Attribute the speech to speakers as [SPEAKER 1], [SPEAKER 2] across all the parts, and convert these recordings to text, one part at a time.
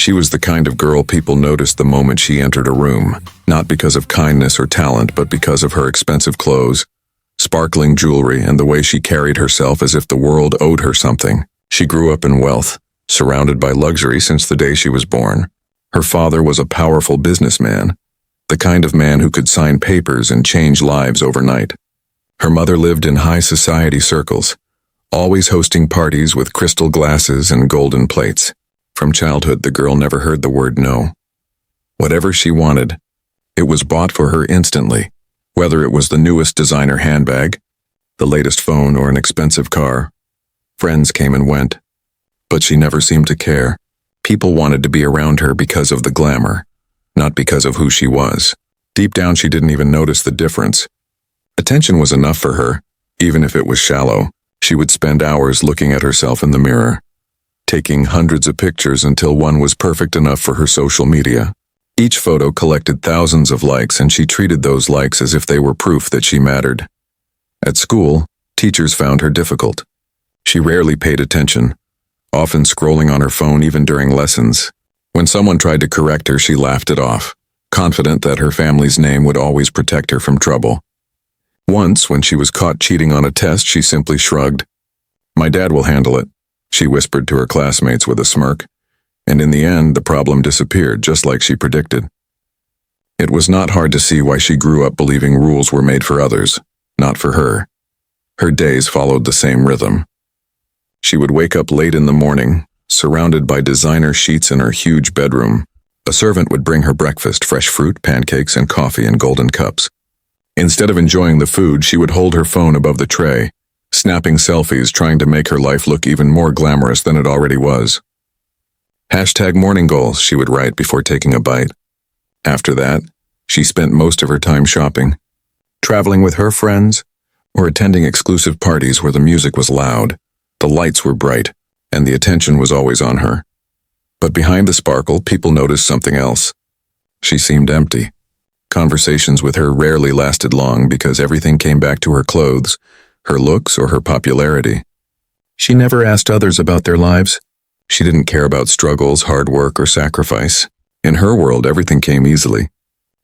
[SPEAKER 1] She was the kind of girl people noticed the moment she entered a room, not because of kindness or talent, but because of her expensive clothes, sparkling jewelry, and the way she carried herself as if the world owed her something. She grew up in wealth, surrounded by luxury since the day she was born. Her father was a powerful businessman, the kind of man who could sign papers and change lives overnight. Her mother lived in high society circles, always hosting parties with crystal glasses and golden plates. From childhood, the girl never heard the word no. Whatever she wanted, it was bought for her instantly, whether it was the newest designer handbag, the latest phone, or an expensive car. Friends came and went, but she never seemed to care. People wanted to be around her because of the glamour, not because of who she was. Deep down, she didn't even notice the difference. Attention was enough for her, even if it was shallow. She would spend hours looking at herself in the mirror, taking hundreds of pictures until one was perfect enough for her social media. Each photo collected thousands of likes, and she treated those likes as if they were proof that she mattered. At school, teachers found her difficult. She rarely paid attention, often scrolling on her phone even during lessons. When someone tried to correct her, she laughed it off, confident that her family's name would always protect her from trouble. Once, when she was caught cheating on a test, she simply shrugged. "My dad will handle it," she whispered to her classmates with a smirk, and in the end, the problem disappeared just like she predicted. It was not hard to see why she grew up believing rules were made for others, not for her. Her days followed the same rhythm. She would wake up late in the morning, surrounded by designer sheets in her huge bedroom. A servant would bring her breakfast, fresh fruit, pancakes, and coffee in golden cups. Instead of enjoying the food, she would hold her phone above the tray, snapping selfies, trying to make her life look even more glamorous than it already was. #morning goals, she would write before taking a bite. After that, she spent most of her time shopping, traveling with her friends, or attending exclusive parties where the music was loud, the lights were bright, and the attention was always on her. But behind the sparkle, people noticed something else. She seemed empty. Conversations with her rarely lasted long because everything came back to her clothes, her looks, or her popularity. She never asked others about their lives. She didn't care about struggles, hard work, or sacrifice. In her world, everything came easily.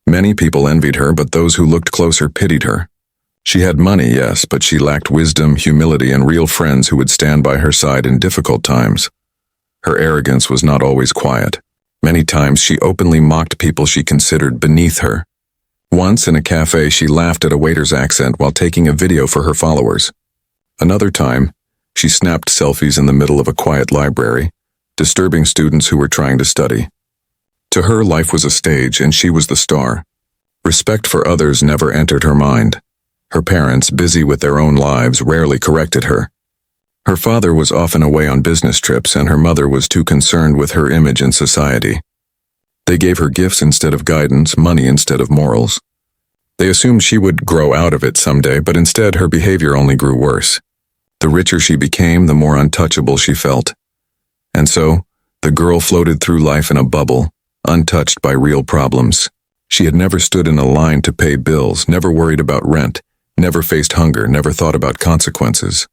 [SPEAKER 1] Many people envied her, but those who looked closer pitied her. She had money, yes, but she lacked wisdom, humility, and real friends who would stand by her side in difficult times. Her arrogance was not always quiet. Many times she openly mocked people she considered beneath her. Once in a cafe, she laughed at a waiter's accent while taking a video for her followers. Another time, she snapped selfies in the middle of a quiet library, disturbing students who were trying to study. To her, life was a stage, and she was the star. Respect for others never entered her mind. Her parents, busy with their own lives, rarely corrected her. Her father was often away on business trips, and her mother was too concerned with her image in society. They gave her gifts instead of guidance, money instead of morals. They assumed she would grow out of it someday, but instead her behavior only grew worse. The richer she became, the more untouchable she felt. And so, the girl floated through life in a bubble, untouched by real problems. She had never stood in a line to pay bills, never worried about rent, never faced hunger, never thought about consequences.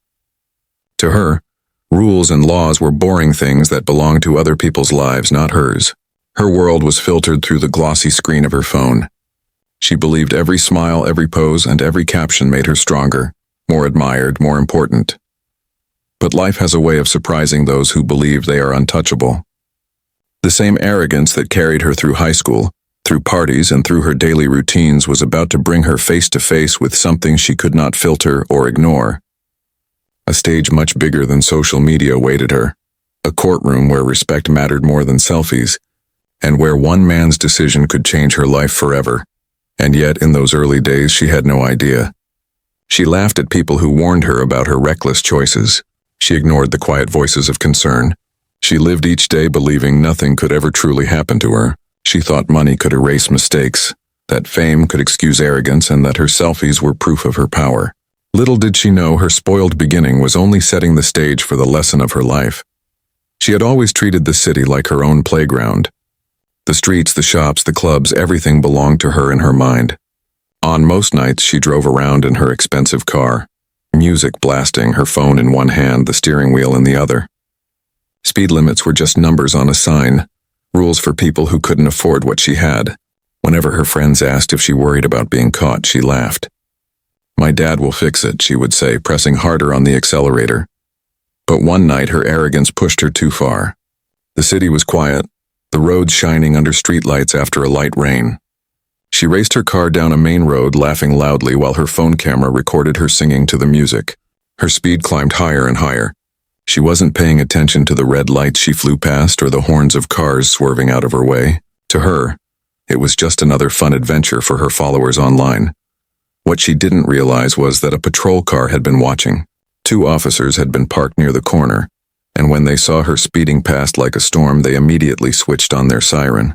[SPEAKER 1] To her, rules and laws were boring things that belonged to other people's lives, not hers. Her world was filtered through the glossy screen of her phone. She believed every smile, every pose, and every caption made her stronger, more admired, more important. But life has a way of surprising those who believe they are untouchable. The same arrogance that carried her through high school, through parties, and through her daily routines was about to bring her face to face with something she could not filter or ignore. A stage much bigger than social media awaited her, a courtroom where respect mattered more than selfies, and where one man's decision could change her life forever. And yet, in those early days, she had no idea. She laughed at people who warned her about her reckless choices. She ignored the quiet voices of concern. She lived each day believing nothing could ever truly happen to her. She thought money could erase mistakes, that fame could excuse arrogance, and that her selfies were proof of her power. Little did she know her spoiled beginning was only setting the stage for the lesson of her life. She had always treated the city like her own playground. The streets, the shops, the clubs, everything belonged to her in her mind. On most nights, she drove around in her expensive car, music blasting, her phone in one hand, the steering wheel in the other. Speed limits were just numbers on a sign. rules for people who couldn't afford what she had. Whenever her friends asked if she worried about being caught, she laughed. "My dad will fix it," she would say, pressing harder on the accelerator. But one night her arrogance pushed her too far. The city was quiet, the roads shining under streetlights after a light rain. She raced her car down a main road, laughing loudly while her phone camera recorded her singing to the music. Her speed climbed higher and higher. She wasn't paying attention to the red lights she flew past or the horns of cars swerving out of her way. To her, it was just another fun adventure for her followers online. What she didn't realize was that a patrol car had been watching. 2 officers had been parked near the corner, and when they saw her speeding past like a storm, they immediately switched on their siren.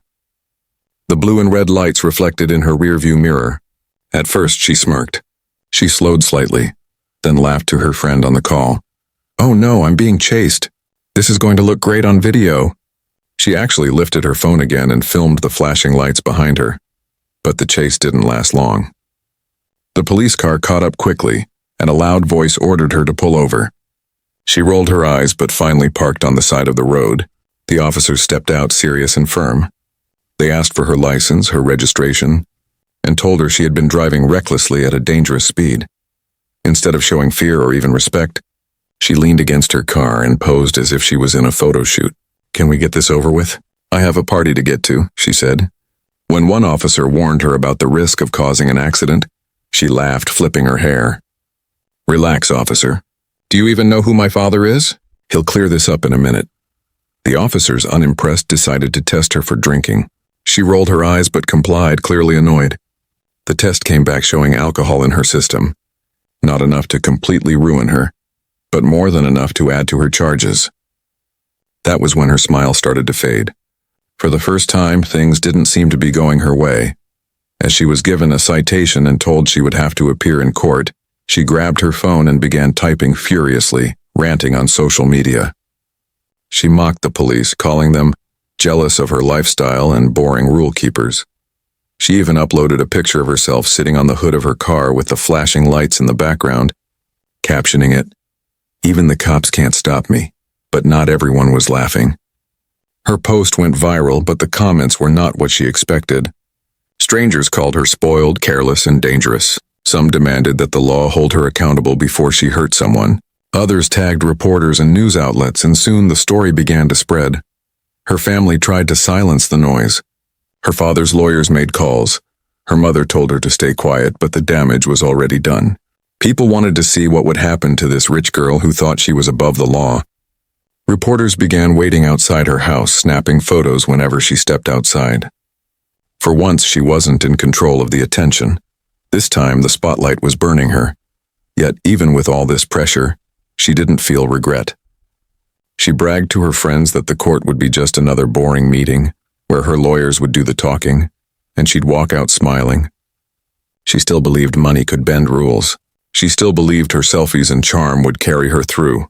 [SPEAKER 1] The blue and red lights reflected in her rearview mirror. At first she smirked. She slowed slightly, then laughed to her friend on the call. "Oh no, I'm being chased. This is going to look great on video." She actually lifted her phone again and filmed the flashing lights behind her. But the chase didn't last long. The police car caught up quickly, and a loud voice ordered her to pull over. She rolled her eyes but finally parked on the side of the road. The officers stepped out, serious and firm. They asked for her license, her registration, and told her she had been driving recklessly at a dangerous speed. Instead of showing fear or even respect, she leaned against her car and posed as if she was in a photo shoot. "Can we get this over with? I have a party to get to," she said. When one officer warned her about the risk of causing an accident, she laughed, flipping her hair. "Relax, officer. Do you even know who my father is? He'll clear this up in a minute." The officers, unimpressed, decided to test her for drinking. She rolled her eyes but complied, clearly annoyed. The test came back showing alcohol in her system. Not enough to completely ruin her, but more than enough to add to her charges. That was when her smile started to fade. For the first time, things didn't seem to be going her way. As she was given a citation and told she would have to appear in court, she grabbed her phone and began typing furiously, ranting on social media. She mocked the police, calling them jealous of her lifestyle and boring rule keepers. She even uploaded a picture of herself sitting on the hood of her car with the flashing lights in the background, captioning it, "Even the cops can't stop me." But not everyone was laughing. Her post went viral, but the comments were not what she expected. Strangers called her spoiled, careless, and dangerous. Some demanded that the law hold her accountable before she hurt someone. Others tagged reporters and news outlets, and soon the story began to spread. Her family tried to silence the noise. Her father's lawyers made calls. Her mother told her to stay quiet, but the damage was already done. People wanted to see what would happen to this rich girl who thought she was above the law. Reporters began waiting outside her house, snapping photos whenever she stepped outside. For once, she wasn't in control of the attention. This time, the spotlight was burning her. Yet, even with all this pressure, she didn't feel regret. She bragged to her friends that the court would be just another boring meeting, where her lawyers would do the talking, and she'd walk out smiling. She still believed money could bend rules. She still believed her selfies and charm would carry her through.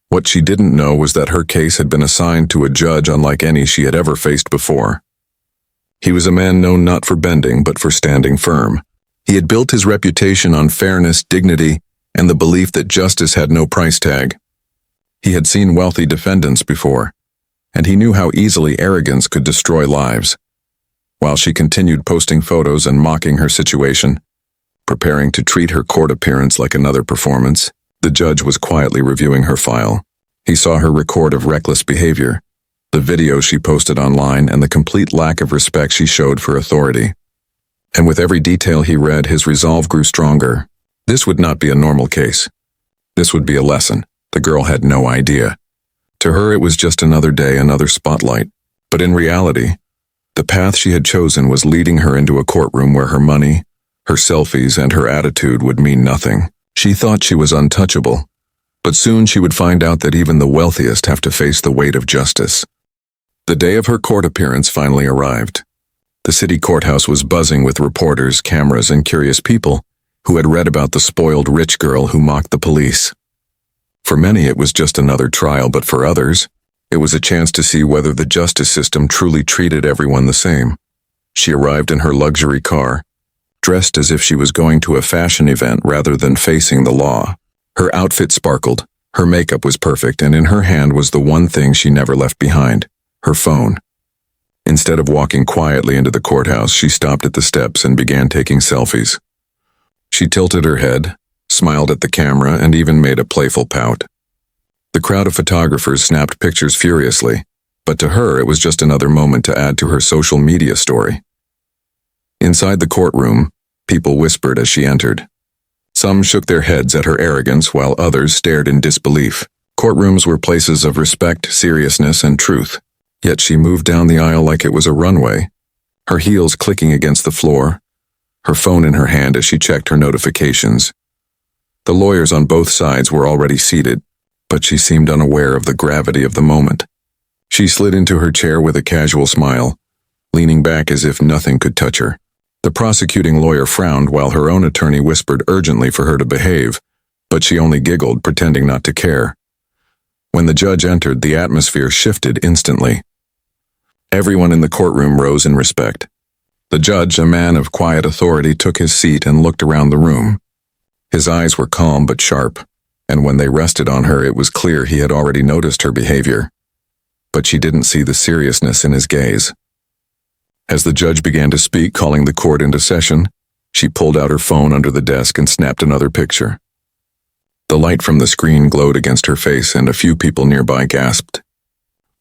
[SPEAKER 1] What she didn't know was that her case had been assigned to a judge unlike any she had ever faced before. He was a man known not for bending, but for standing firm. He had built his reputation on fairness, dignity, and the belief that justice had no price tag. He had seen wealthy defendants before, and he knew how easily arrogance could destroy lives. While she continued posting photos and mocking her situation, preparing to treat her court appearance like another performance, the judge was quietly reviewing her file. He saw her record of reckless behavior, the videos she posted online, and the complete lack of respect she showed for authority. And with every detail he read, his resolve grew stronger. This would not be a normal case. This would be a lesson. The girl had no idea. To her, it was just another day, another spotlight. But in reality, the path she had chosen was leading her into a courtroom where her money, her selfies, and her attitude would mean nothing. She thought she was untouchable, but soon she would find out that even the wealthiest have to face the weight of justice. The day of her court appearance finally arrived. The city courthouse was buzzing with reporters, cameras, and curious people who had read about the spoiled rich girl who mocked the police. For many, it was just another trial, but for others, it was a chance to see whether the justice system truly treated everyone the same. She arrived in her luxury car, dressed as if she was going to a fashion event rather than facing the law. Her outfit sparkled, her makeup was perfect, and in her hand was the one thing she never left behind, her phone. Instead of walking quietly into the courthouse, she stopped at the steps and began taking selfies. She tilted her head, smiled at the camera, and even made a playful pout. The crowd of photographers snapped pictures furiously, but to her it was just another moment to add to her social media story. Inside the courtroom, people whispered as she entered. Some shook their heads at her arrogance while others stared in disbelief. Courtrooms were places of respect, seriousness, and truth. Yet she moved down the aisle like it was a runway, her heels clicking against the floor, her phone in her hand as she checked her notifications. The lawyers on both sides were already seated, but she seemed unaware of the gravity of the moment. She slid into her chair with a casual smile, leaning back as if nothing could touch her. The prosecuting lawyer frowned while her own attorney whispered urgently for her to behave, but she only giggled, pretending not to care. When the judge entered, the atmosphere shifted instantly. Everyone in the courtroom rose in respect. The judge, a man of quiet authority, took his seat and looked around the room. His eyes were calm but sharp, and when they rested on her, it was clear he had already noticed her behavior. But she didn't see the seriousness in his gaze. As the judge began to speak, calling the court into session, she pulled out her phone under the desk and snapped another picture. The light from the screen glowed against her face, and a few people nearby gasped.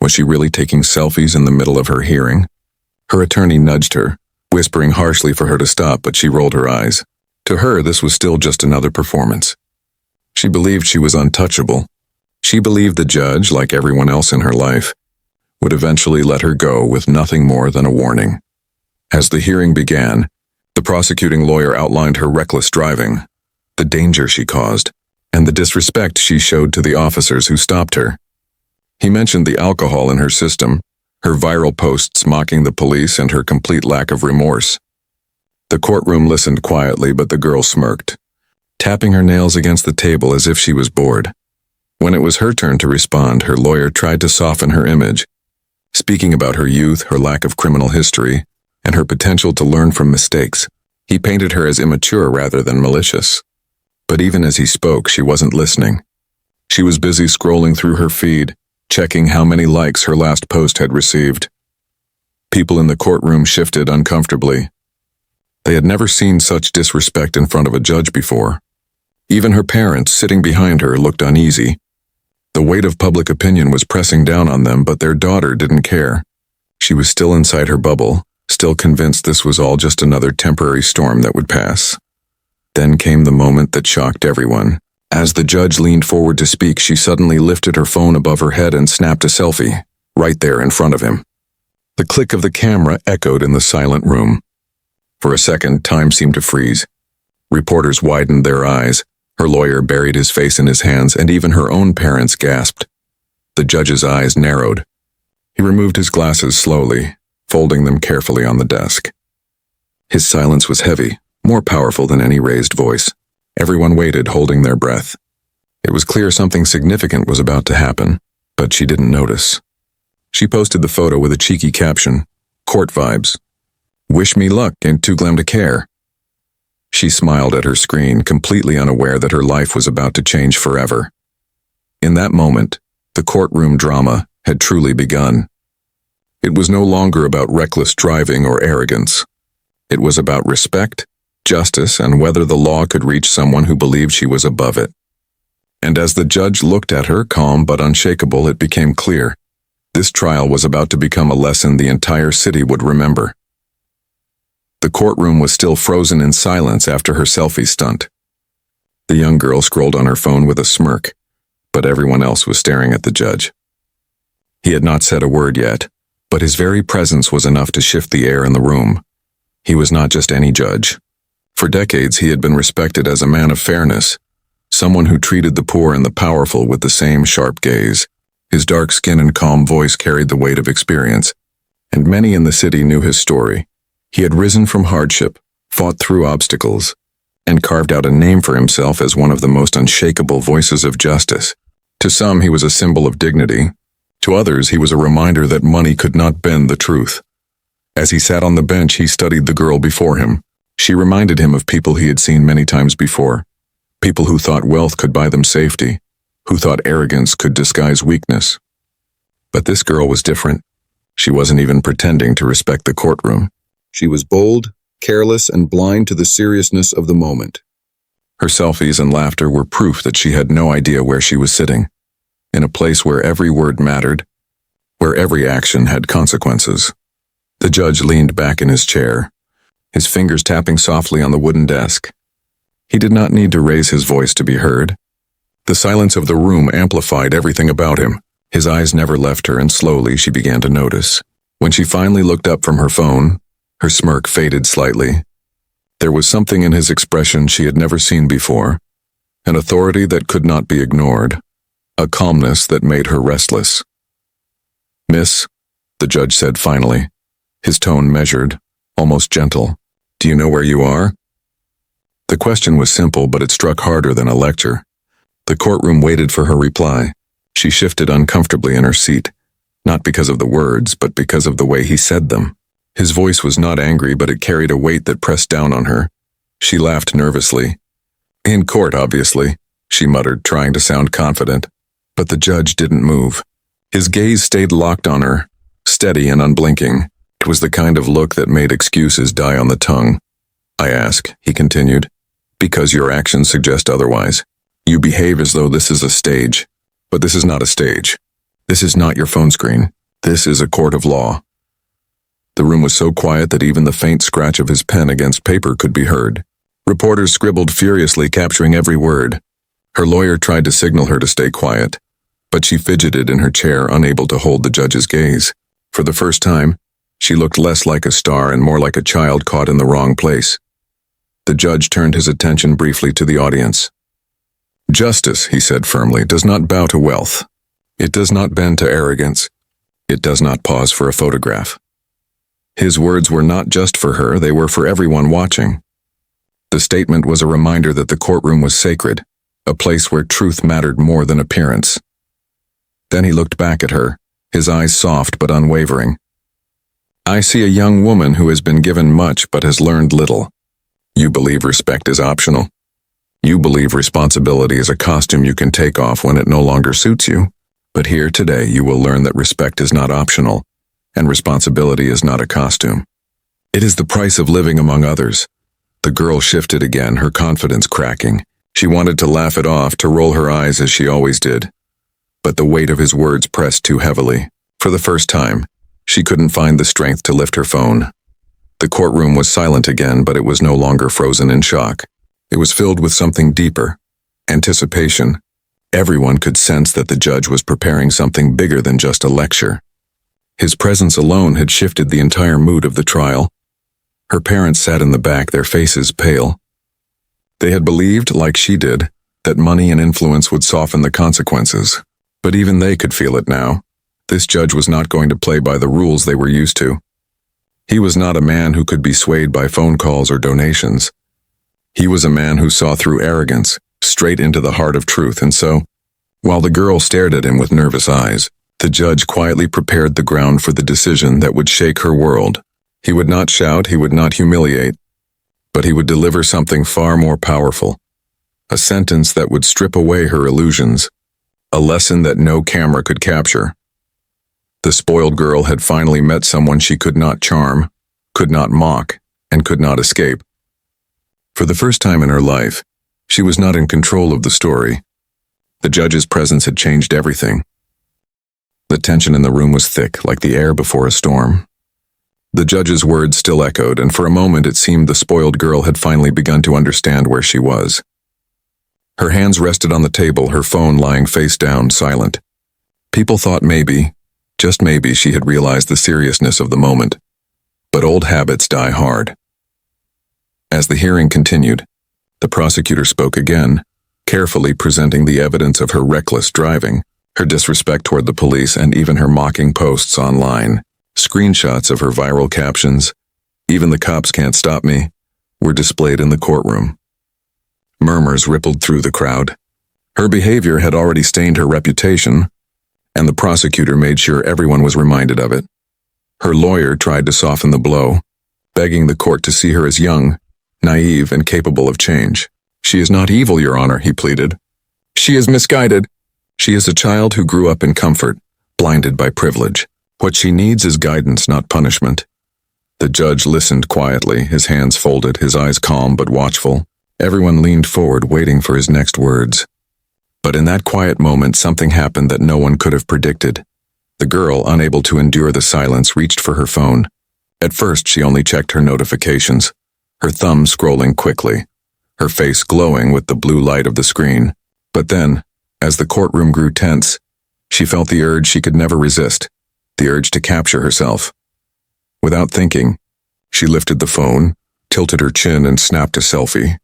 [SPEAKER 1] Was she really taking selfies in the middle of her hearing? Her attorney nudged her, whispering harshly for her to stop, but she rolled her eyes. To her, this was still just another performance. She believed she was untouchable. She believed the judge, like everyone else in her life, would eventually let her go with nothing more than a warning. As the hearing began, the prosecuting lawyer outlined her reckless driving, the danger she caused, and the disrespect she showed to the officers who stopped her. He mentioned the alcohol in her system, her viral posts mocking the police, and her complete lack of remorse. The courtroom listened quietly, but the girl smirked, tapping her nails against the table as if she was bored. When it was her turn to respond, her lawyer tried to soften her image, speaking about her youth, her lack of criminal history, and her potential to learn from mistakes. He painted her as immature rather than malicious. But even as he spoke, she wasn't listening. She was busy scrolling through her feed, checking how many likes her last post had received. People in the courtroom shifted uncomfortably. They had never seen such disrespect in front of a judge before. Even her parents, sitting behind her, looked uneasy. The weight of public opinion was pressing down on them, but their daughter didn't care. She was still inside her bubble, still convinced this was all just another temporary storm that would pass. Then came the moment that shocked everyone. As the judge leaned forward to speak, she suddenly lifted her phone above her head and snapped a selfie, right there in front of him. The click of the camera echoed in the silent room. For a second, time seemed to freeze. Reporters widened their eyes, her lawyer buried his face in his hands, and even her own parents gasped. The judge's eyes narrowed. He removed his glasses slowly, folding them carefully on the desk. His silence was heavy, more powerful than any raised voice. Everyone waited, holding their breath. It was clear something significant was about to happen, but she didn't notice. She posted the photo with a cheeky caption, "Court vibes. Wish me luck, ain't too glam to care." She smiled at her screen, completely unaware that her life was about to change forever. In that moment, the courtroom drama had truly begun. It was no longer about reckless driving or arrogance. It was about respect, justice, and whether the law could reach someone who believed she was above it. And as the judge looked at her, calm but unshakable, it became clear. This trial was about to become a lesson the entire city would remember. The courtroom was still frozen in silence after her selfie stunt. The young girl scrolled on her phone with a smirk, but everyone else was staring at the judge. He had not said a word yet, but his very presence was enough to shift the air in the room. He was not just any judge. For decades, he had been respected as a man of fairness, someone who treated the poor and the powerful with the same sharp gaze. His dark skin and calm voice carried the weight of experience, and many in the city knew his story. He had risen from hardship, fought through obstacles, and carved out a name for himself as one of the most unshakable voices of justice. To some, he was a symbol of dignity. To others, he was a reminder that money could not bend the truth. As he sat on the bench, he studied the girl before him. She reminded him of people he had seen many times before. People who thought wealth could buy them safety, who thought arrogance could disguise weakness. But this girl was different. She wasn't even pretending to respect the courtroom. She was bold, careless, and blind to the seriousness of the moment. Her selfies and laughter were proof that she had no idea where she was sitting, in a place where every word mattered, where every action had consequences. The judge leaned back in his chair, his fingers tapping softly on the wooden desk. He did not need to raise his voice to be heard. The silence of the room amplified everything about him. His eyes never left her, and slowly she began to notice. When she finally looked up from her phone, her smirk faded slightly. There was something in his expression she had never seen before, an authority that could not be ignored, a calmness that made her restless. "Miss," the judge said finally, his tone measured, almost gentle, "do you know where you are?" The question was simple, but it struck harder than a lecture. The courtroom waited for her reply. She shifted uncomfortably in her seat, not because of the words, but because of the way he said them. His voice was not angry, but it carried a weight that pressed down on her. She laughed nervously. "In court, obviously," she muttered, trying to sound confident. But the judge didn't move. His gaze stayed locked on her, steady and unblinking. It was the kind of look that made excuses die on the tongue. "I ask," he continued, "because your actions suggest otherwise. You behave as though this is a stage. But this is not a stage. This is not your phone screen. This is a court of law." The room was so quiet that even the faint scratch of his pen against paper could be heard. Reporters scribbled furiously, capturing every word. Her lawyer tried to signal her to stay quiet, but she fidgeted in her chair, unable to hold the judge's gaze. For the first time, she looked less like a star and more like a child caught in the wrong place. The judge turned his attention briefly to the audience. "Justice," he said firmly, "does not bow to wealth. It does not bend to arrogance. It does not pause for a photograph." His words were not just for her, they were for everyone watching. The statement was a reminder that the courtroom was sacred, a place where truth mattered more than appearance. Then he looked back at her, his eyes soft but unwavering. "I see a young woman who has been given much but has learned little. You believe respect is optional. You believe responsibility is a costume you can take off when it no longer suits you. But here today you will learn that respect is not optional, and responsibility is not a costume. It is the price of living among others." The girl shifted again, her confidence cracking. She wanted to laugh it off, to roll her eyes as she always did. But the weight of his words pressed too heavily. For the first time, she couldn't find the strength to lift her phone. The courtroom was silent again, but it was no longer frozen in shock. It was filled with something deeper, anticipation. Everyone could sense that the judge was preparing something bigger than just a lecture. His presence alone had shifted the entire mood of the trial. Her parents sat in the back, their faces pale. They had believed, like she did, that money and influence would soften the consequences. But even they could feel it now. This judge was not going to play by the rules they were used to. He was not a man who could be swayed by phone calls or donations. He was a man who saw through arrogance, straight into the heart of truth, and so, while the girl stared at him with nervous eyes, the judge quietly prepared the ground for the decision that would shake her world. He would not shout, he would not humiliate, but he would deliver something far more powerful. A sentence that would strip away her illusions. A lesson that no camera could capture. The spoiled girl had finally met someone she could not charm, could not mock, and could not escape. For the first time in her life, she was not in control of the story. The judge's presence had changed everything. The tension in the room was thick, like the air before a storm. The judge's words still echoed, and for a moment it seemed the spoiled girl had finally begun to understand where she was. Her hands rested on the table, her phone lying face down, silent. People thought maybe, just maybe, she had realized the seriousness of the moment. But old habits die hard. As the hearing continued, the prosecutor spoke again, carefully presenting the evidence of her reckless driving, her disrespect toward the police, and even her mocking posts online. Screenshots of her viral captions, "Even the cops can't stop me," were displayed in the courtroom. Murmurs rippled through the crowd. Her behavior had already stained her reputation, and the prosecutor made sure everyone was reminded of it. Her lawyer tried to soften the blow, begging the court to see her as young, naive, and capable of change. "She is not evil, Your Honor," he pleaded. "She is misguided. She is a child who grew up in comfort, blinded by privilege. What she needs is guidance, not punishment. The judge listened quietly, his hands folded, his eyes calm but watchful. Everyone leaned forward, waiting for his next words. But in that quiet moment, something happened that no one could have predicted. The girl, unable to endure the silence, reached for her phone. At first, she only checked her notifications, her thumb scrolling quickly, her face glowing with the blue light of the screen. But then, as the courtroom grew tense, she felt the urge she could never resist, the urge to capture herself. Without thinking, she lifted the phone, tilted her chin, and snapped a selfie.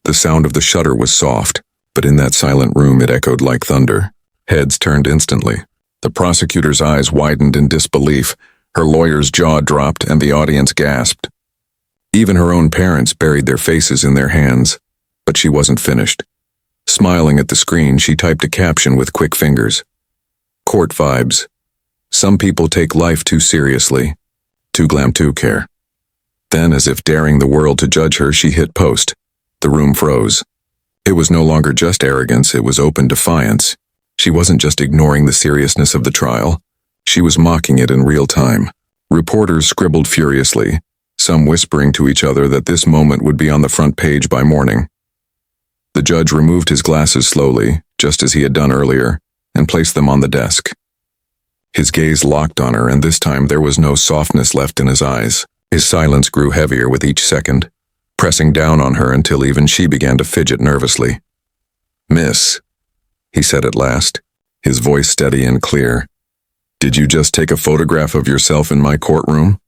[SPEAKER 1] The sound of the shutter was soft, but in that silent room it echoed like thunder. Heads turned instantly. The prosecutor's eyes widened in disbelief, her lawyer's jaw dropped, and the audience gasped. Even her own parents buried their faces in their hands. But she wasn't finished. Smiling at the screen, she typed a caption with quick fingers. Court vibes. Some people take life too seriously. Too glam to care. Then, as if daring the world to judge her, she hit post. The room froze. It was no longer just arrogance, it was open defiance. She wasn't just ignoring the seriousness of the trial. She was mocking it in real time. Reporters scribbled furiously, some whispering to each other that this moment would be on the front page by morning. The judge removed his glasses slowly, just as he had done earlier, and placed them on the desk. His gaze locked on her, and this time there was no softness left in his eyes. His silence grew heavier with each second, pressing down on her until even she began to fidget nervously. "Miss," he said at last, his voice steady and clear, "did you just take a photograph of yourself in my courtroom?"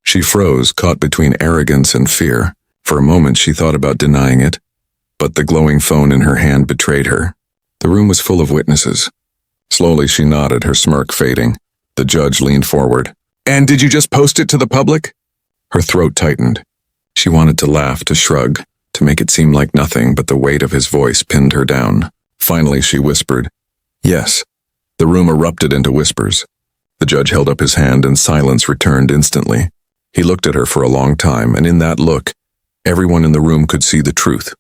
[SPEAKER 1] She froze, caught between arrogance and fear. For a moment she thought about denying it, but the glowing phone in her hand betrayed her. The room was full of witnesses. Slowly she nodded, her smirk fading. The judge leaned forward. "And did you just post it to the public?" Her throat tightened. She wanted to laugh, to shrug, to make it seem like nothing, but the weight of his voice pinned her down. Finally she whispered, "Yes." The room erupted into whispers. The judge held up his hand and silence returned instantly. He looked at her for a long time, and in that look, everyone in the room could see the truth.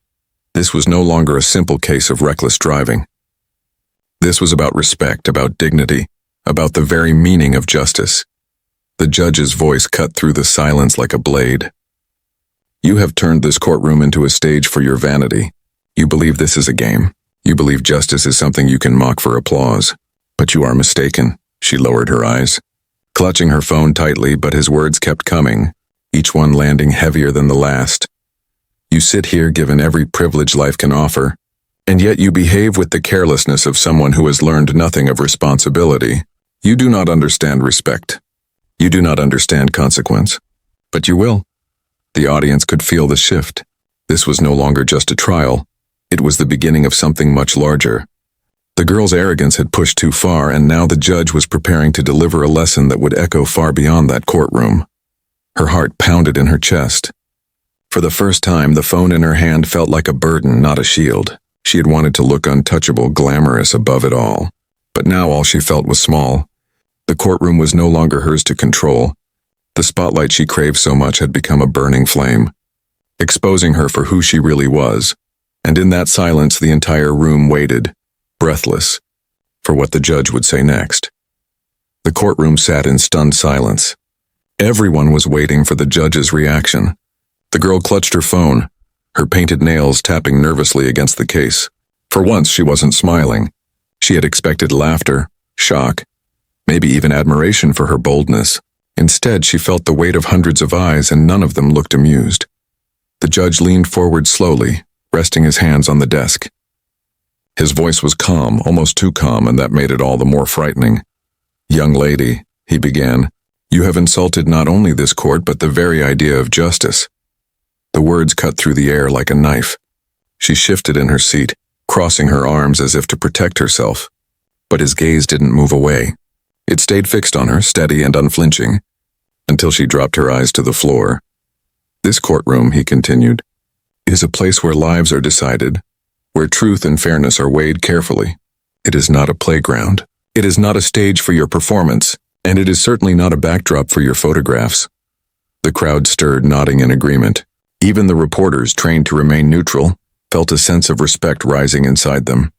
[SPEAKER 1] This was no longer a simple case of reckless driving. This was about respect, about dignity, about the very meaning of justice. The judge's voice cut through the silence like a blade. "You have turned this courtroom into a stage for your vanity. You believe this is a game. You believe justice is something you can mock for applause. But you are mistaken." She lowered her eyes, clutching her phone tightly, but his words kept coming, each one landing heavier than the last. "You sit here given every privilege life can offer, and yet you behave with the carelessness of someone who has learned nothing of responsibility. You do not understand respect. You do not understand consequence. But you will." The audience could feel the shift. This was no longer just a trial. It was the beginning of something much larger. The girl's arrogance had pushed too far, and now the judge was preparing to deliver a lesson that would echo far beyond that courtroom. Her heart pounded in her chest. For the first time, the phone in her hand felt like a burden, not a shield. She had wanted to look untouchable, glamorous above it all. But now all she felt was small. The courtroom was no longer hers to control. The spotlight she craved so much had become a burning flame, exposing her for who she really was. And in that silence, the entire room waited, breathless, for what the judge would say next. The courtroom sat in stunned silence. Everyone was waiting for the judge's reaction. The girl clutched her phone, her painted nails tapping nervously against the case. For once, she wasn't smiling. She had expected laughter, shock, maybe even admiration for her boldness. Instead, she felt the weight of hundreds of eyes, and none of them looked amused. The judge leaned forward slowly, resting his hands on the desk. His voice was calm, almost too calm, and that made it all the more frightening. "Young lady," he began, "you have insulted not only this court but the very idea of justice." The words cut through the air like a knife. She shifted in her seat, crossing her arms as if to protect herself. But his gaze didn't move away. It stayed fixed on her, steady and unflinching, until she dropped her eyes to the floor. "This courtroom," he continued, "is a place where lives are decided, where truth and fairness are weighed carefully. It is not a playground. It is not a stage for your performance, and it is certainly not a backdrop for your photographs." The crowd stirred, nodding in agreement. Even the reporters, trained to remain neutral, felt a sense of respect rising inside them.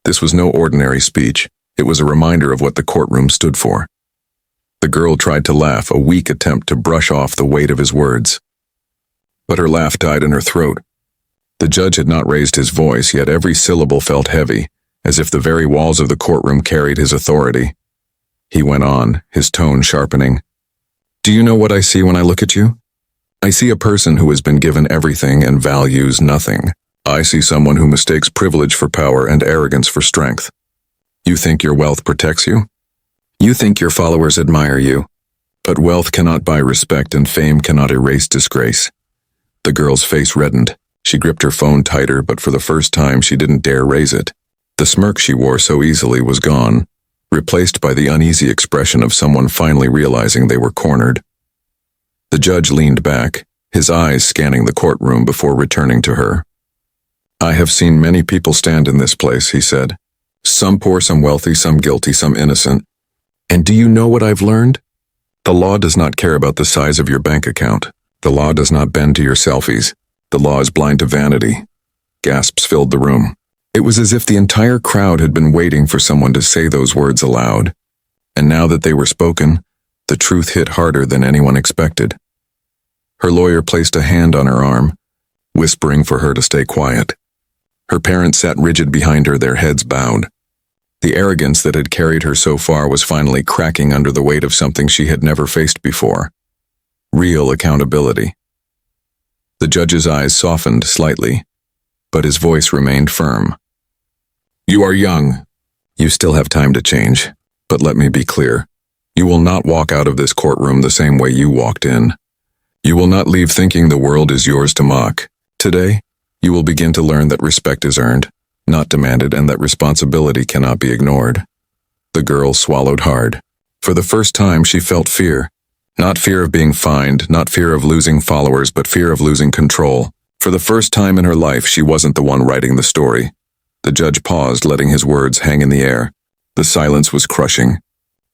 [SPEAKER 1] This was no ordinary speech. It was a reminder of what the courtroom stood for. The girl tried to laugh, a weak attempt to brush off the weight of his words. But her laugh died in her throat. The judge had not raised his voice, yet every syllable felt heavy, as if the very walls of the courtroom carried his authority. He went on, his tone sharpening. Do you know what I see when I look at you? I see a person who has been given everything and values nothing. I see someone who mistakes privilege for power and arrogance for strength. You think your wealth protects you? You think your followers admire you. But wealth cannot buy respect and fame cannot erase disgrace. The girl's face reddened. She gripped her phone tighter, but for the first time she didn't dare raise it. The smirk she wore so easily was gone, replaced by the uneasy expression of someone finally realizing they were cornered. The judge leaned back, his eyes scanning the courtroom before returning to her. I have seen many people stand in this place, he said. Some poor, some wealthy, some guilty, some innocent. And do you know what I've learned? The law does not care about the size of your bank account. The law does not bend to your selfies. The law is blind to vanity. Gasps filled the room. It was as if the entire crowd had been waiting for someone to say those words aloud. And now that they were spoken, the truth hit harder than anyone expected. Her lawyer placed a hand on her arm, whispering for her to stay quiet. Her parents sat rigid behind her, their heads bowed. The arrogance that had carried her so far was finally cracking under the weight of something she had never faced before. Real accountability. The judge's eyes softened slightly, but his voice remained firm. You are young. You still have time to change, but let me be clear. You will not walk out of this courtroom the same way you walked in. You will not leave thinking the world is yours to mock. Today, you will begin to learn that respect is earned, not demanded, and that responsibility cannot be ignored. The girl swallowed hard. For the first time, she felt fear. Not fear of being fined, not fear of losing followers, but fear of losing control. For the first time in her life, she wasn't the one writing the story. The judge paused, letting his words hang in the air. The silence was crushing.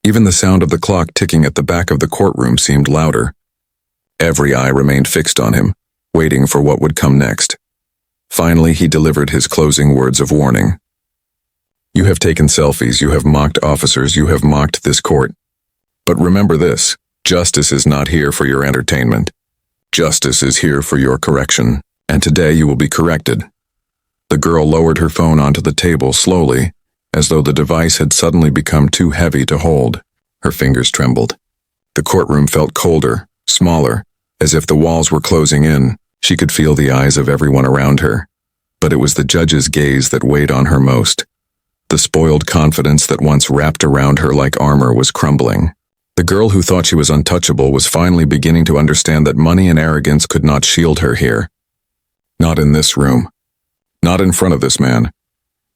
[SPEAKER 1] Even the sound of the clock ticking at the back of the courtroom seemed louder. Every eye remained fixed on him, waiting for what would come next. Finally, he delivered his closing words of warning. You have taken selfies, you have mocked officers, you have mocked this court. But remember this, justice is not here for your entertainment. Justice is here for your correction, and today you will be corrected. The girl lowered her phone onto the table slowly, as though the device had suddenly become too heavy to hold. Her fingers trembled. The courtroom felt colder, smaller, as if the walls were closing in. She could feel the eyes of everyone around her. But it was the judge's gaze that weighed on her most. The spoiled confidence that once wrapped around her like armor was crumbling. The girl who thought she was untouchable was finally beginning to understand that money and arrogance could not shield her here. Not in this room. Not in front of this man.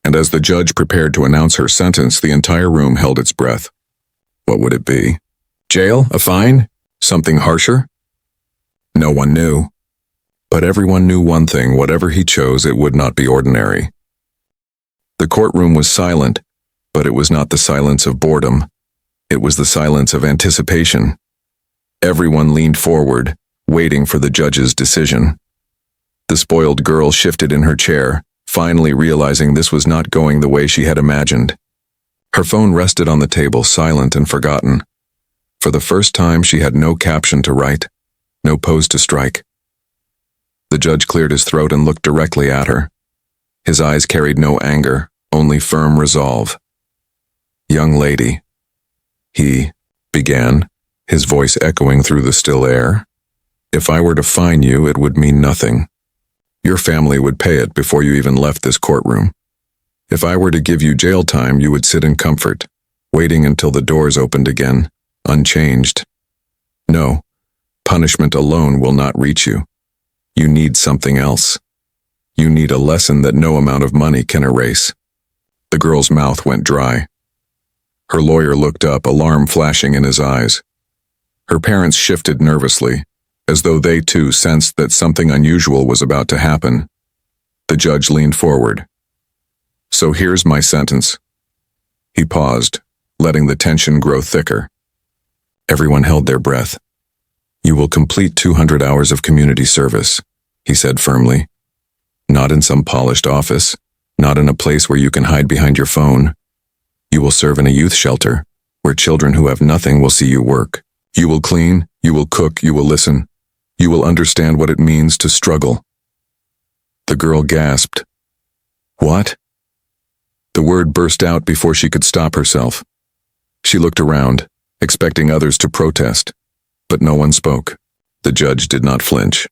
[SPEAKER 1] And as the judge prepared to announce her sentence, the entire room held its breath. What would it be? Jail? A fine? Something harsher? No one knew. But everyone knew one thing: whatever he chose, it would not be ordinary. The courtroom was silent, but it was not the silence of boredom. It was the silence of anticipation. Everyone leaned forward, waiting for the judge's decision. The spoiled girl shifted in her chair, finally realizing this was not going the way she had imagined. Her phone rested on the table, silent and forgotten. For the first time, she had no caption to write, no pose to strike. The judge cleared his throat and looked directly at her. His eyes carried no anger, only firm resolve. Young lady, he began, his voice echoing through the still air. If I were to fine you, it would mean nothing. Your family would pay it before you even left this courtroom. If I were to give you jail time, you would sit in comfort, waiting until the doors opened again, unchanged. No, punishment alone will not reach you. You need something else. You need a lesson that no amount of money can erase. The girl's mouth went dry. Her lawyer looked up, alarm flashing in his eyes. Her parents shifted nervously, as though they too sensed that something unusual was about to happen. The judge leaned forward. So here's my sentence. He paused, letting the tension grow thicker. Everyone held their breath. You will complete 200 hours of community service, he said firmly. Not in some polished office, not in a place where you can hide behind your phone. You will serve in a youth shelter, where children who have nothing will see you work. You will clean, you will cook, you will listen. You will understand what it means to struggle." The girl gasped. "What?" The word burst out before she could stop herself. She looked around, expecting others to protest, but no one spoke. The judge did not flinch.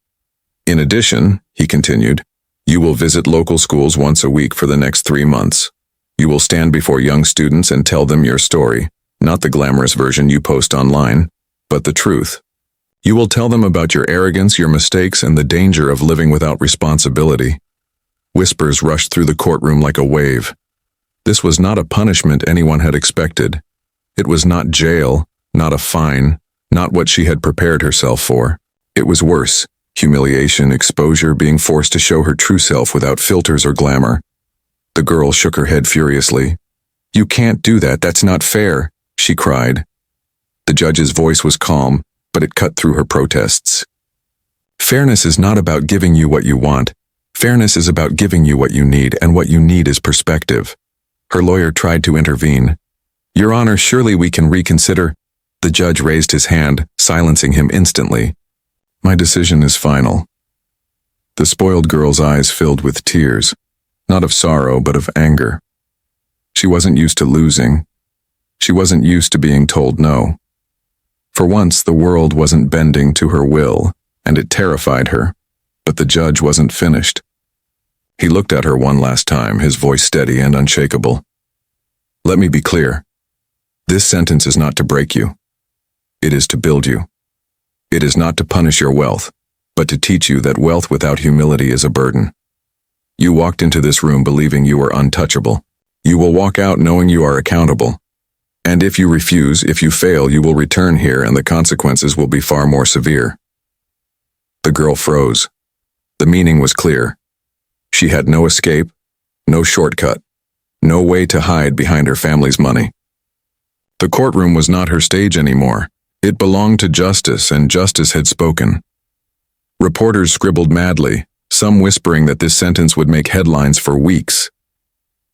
[SPEAKER 1] "In addition," he continued, "you will visit local schools once a week for the next 3 months. You will stand before young students and tell them your story, not the glamorous version you post online, but the truth. You will tell them about your arrogance, your mistakes, and the danger of living without responsibility." Whispers rushed through the courtroom like a wave. This was not a punishment anyone had expected. It was not jail, not a fine, not what she had prepared herself for. It was worse: humiliation, exposure, being forced to show her true self without filters or glamour. The girl shook her head furiously. "You can't do that, that's not fair," she cried. The judge's voice was calm, but it cut through her protests. "Fairness is not about giving you what you want. Fairness is about giving you what you need, and what you need is perspective." Her lawyer tried to intervene. "Your Honor, surely we can reconsider." The judge raised his hand, silencing him instantly. "My decision is final." The spoiled girl's eyes filled with tears, not of sorrow but of anger. She wasn't used to losing. She wasn't used to being told no. For once, the world wasn't bending to her will, and it terrified her. But the judge wasn't finished. He looked at her one last time, his voice steady and unshakable. "Let me be clear. This sentence is not to break you. It is to build you. It is not to punish your wealth, but to teach you that wealth without humility is a burden. You walked into this room believing you were untouchable. You will walk out knowing you are accountable. And if you refuse, if you fail, you will return here and the consequences will be far more severe." The girl froze. The meaning was clear. She had no escape, no shortcut, no way to hide behind her family's money. The courtroom was not her stage anymore. It belonged to justice, and justice had spoken. Reporters scribbled madly, some whispering that this sentence would make headlines for weeks.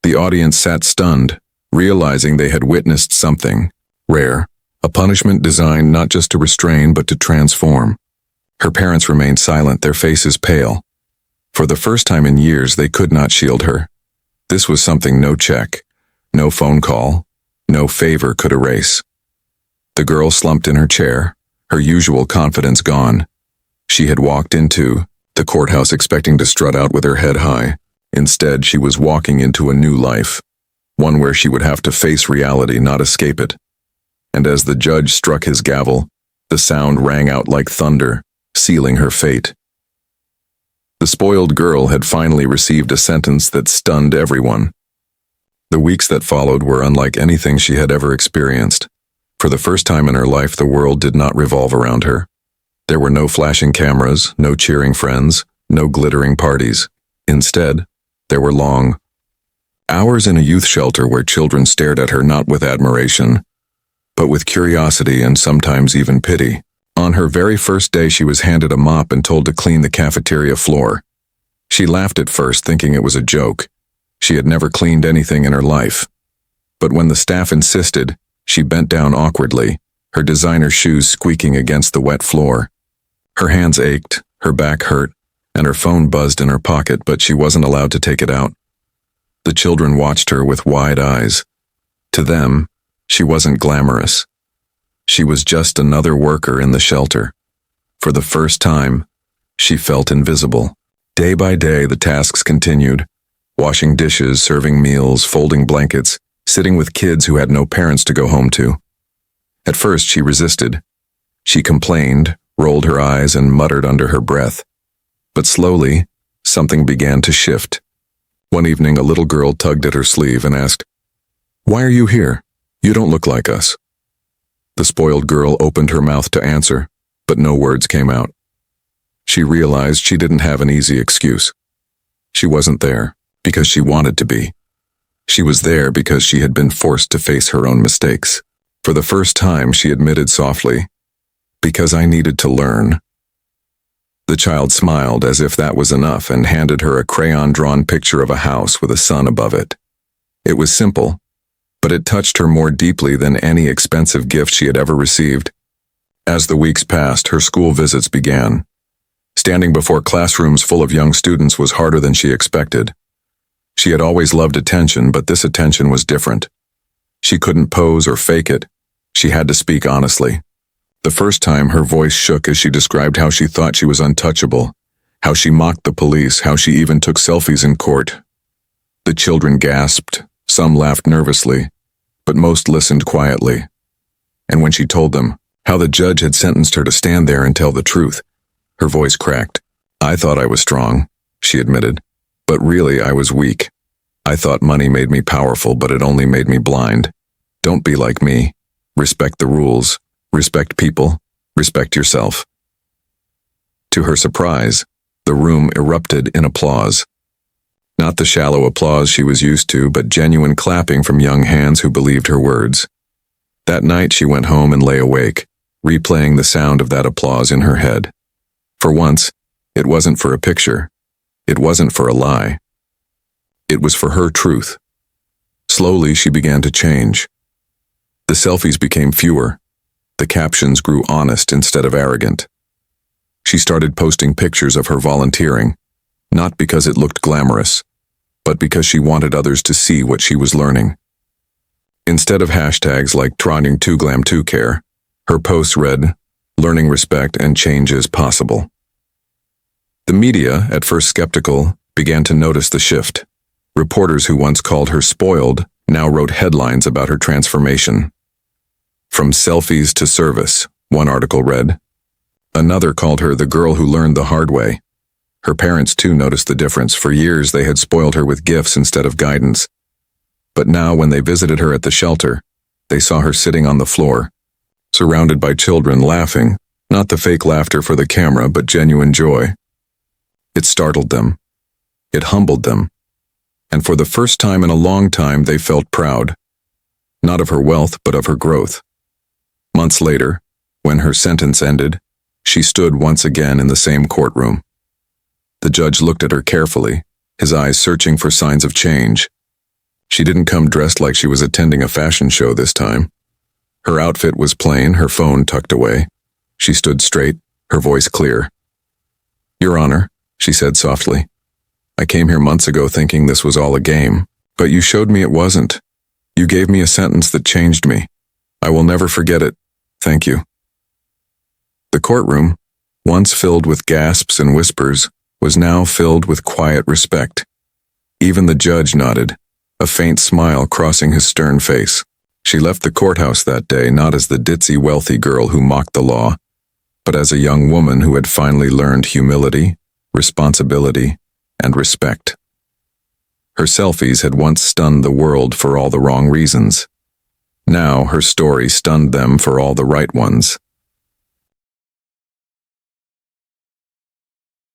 [SPEAKER 1] The audience sat stunned, realizing they had witnessed something rare, a punishment designed not just to restrain but to transform. Her parents remained silent, their faces pale. For the first time in years, they could not shield her. This was something no check, no phone call, no favor could erase. The girl slumped in her chair, her usual confidence gone. She had walked into the courthouse expecting to strut out with her head high. Instead, she was walking into a new life, one where she would have to face reality, not escape it. And as the judge struck his gavel, the sound rang out like thunder, sealing her fate. The spoiled girl had finally received a sentence that stunned everyone. The weeks that followed were unlike anything she had ever experienced. For the first time in her life, the world did not revolve around her. There were no flashing cameras, no cheering friends, no glittering parties. Instead, there were long hours in a youth shelter where children stared at her not with admiration, but with curiosity and sometimes even pity. On her very first day, she was handed a mop and told to clean the cafeteria floor. She laughed at first, thinking it was a joke. She had never cleaned anything in her life. But when the staff insisted, she bent down awkwardly, her designer shoes squeaking against the wet floor. Her hands ached, her back hurt, and her phone buzzed in her pocket, but she wasn't allowed to take it out. The children watched her with wide eyes. To them, she wasn't glamorous. She was just another worker in the shelter. For the first time, she felt invisible. Day by day, the tasks continued. Washing dishes, serving meals, folding blankets, sitting with kids who had no parents to go home to. At first, she resisted. She complained, rolled her eyes, and muttered under her breath. But slowly, something began to shift. One evening, a little girl tugged at her sleeve and asked, "Why are you here? You don't look like us." The spoiled girl opened her mouth to answer, but no words came out. She realized she didn't have an easy excuse. She wasn't there because she wanted to be. She was there because she had been forced to face her own mistakes. For the first time, she admitted softly, "Because I needed to learn." The child smiled as if that was enough and handed her a crayon-drawn picture of a house with a sun above it. It was simple, but it touched her more deeply than any expensive gift she had ever received. As the weeks passed, her school visits began. Standing before classrooms full of young students was harder than she expected. She had always loved attention, but this attention was different. She couldn't pose or fake it. She had to speak honestly. The first time, her voice shook as she described how she thought she was untouchable, how she mocked the police, how she even took selfies in court. The children gasped, some laughed nervously, but most listened quietly. And when she told them how the judge had sentenced her to stand there and tell the truth, her voice cracked. "I thought I was strong," she admitted, "but really I was weak. I thought money made me powerful, but it only made me blind. Don't be like me. Respect the rules. Respect people. Respect yourself." To her surprise, the room erupted in applause. Not the shallow applause she was used to, but genuine clapping from young hands who believed her words. That night she went home and lay awake, replaying the sound of that applause in her head. For once, it wasn't for a picture. It wasn't for a lie. It was for her truth. Slowly she began to change. The selfies became fewer. The captions grew honest instead of arrogant. She started posting pictures of her volunteering, not because it looked glamorous, but because she wanted others to see what she was learning. Instead of hashtags like #Trying2Glam2Care, her posts read, "Learning respect and change is possible." The media, at first skeptical, began to notice the shift. Reporters who once called her spoiled now wrote headlines about her transformation. "From selfies to service," one article read. Another called her the girl who learned the hard way. Her parents too noticed the difference. For years they had spoiled her with gifts instead of guidance. But now when they visited her at the shelter, they saw her sitting on the floor, surrounded by children laughing, not the fake laughter for the camera, but genuine joy. It startled them. It humbled them. And for the first time in a long time they felt proud. Not of her wealth, but of her growth. Months later, when her sentence ended, she stood once again in the same courtroom. The judge looked at her carefully, his eyes searching for signs of change. She didn't come dressed like she was attending a fashion show this time. Her outfit was plain, her phone tucked away. She stood straight, her voice clear. "Your Honor," she said softly, "I came here months ago thinking this was all a game, but you showed me it wasn't. You gave me a sentence that changed me. I will never forget it. Thank you." The courtroom, once filled with gasps and whispers, was now filled with quiet respect. Even the judge nodded, a faint smile crossing his stern face. She left the courthouse that day not as the ditzy wealthy girl who mocked the law, but as a young woman who had finally learned humility, responsibility, and respect. Her selfies had once stunned the world for all the wrong reasons. Now her story stunned them for all the right ones.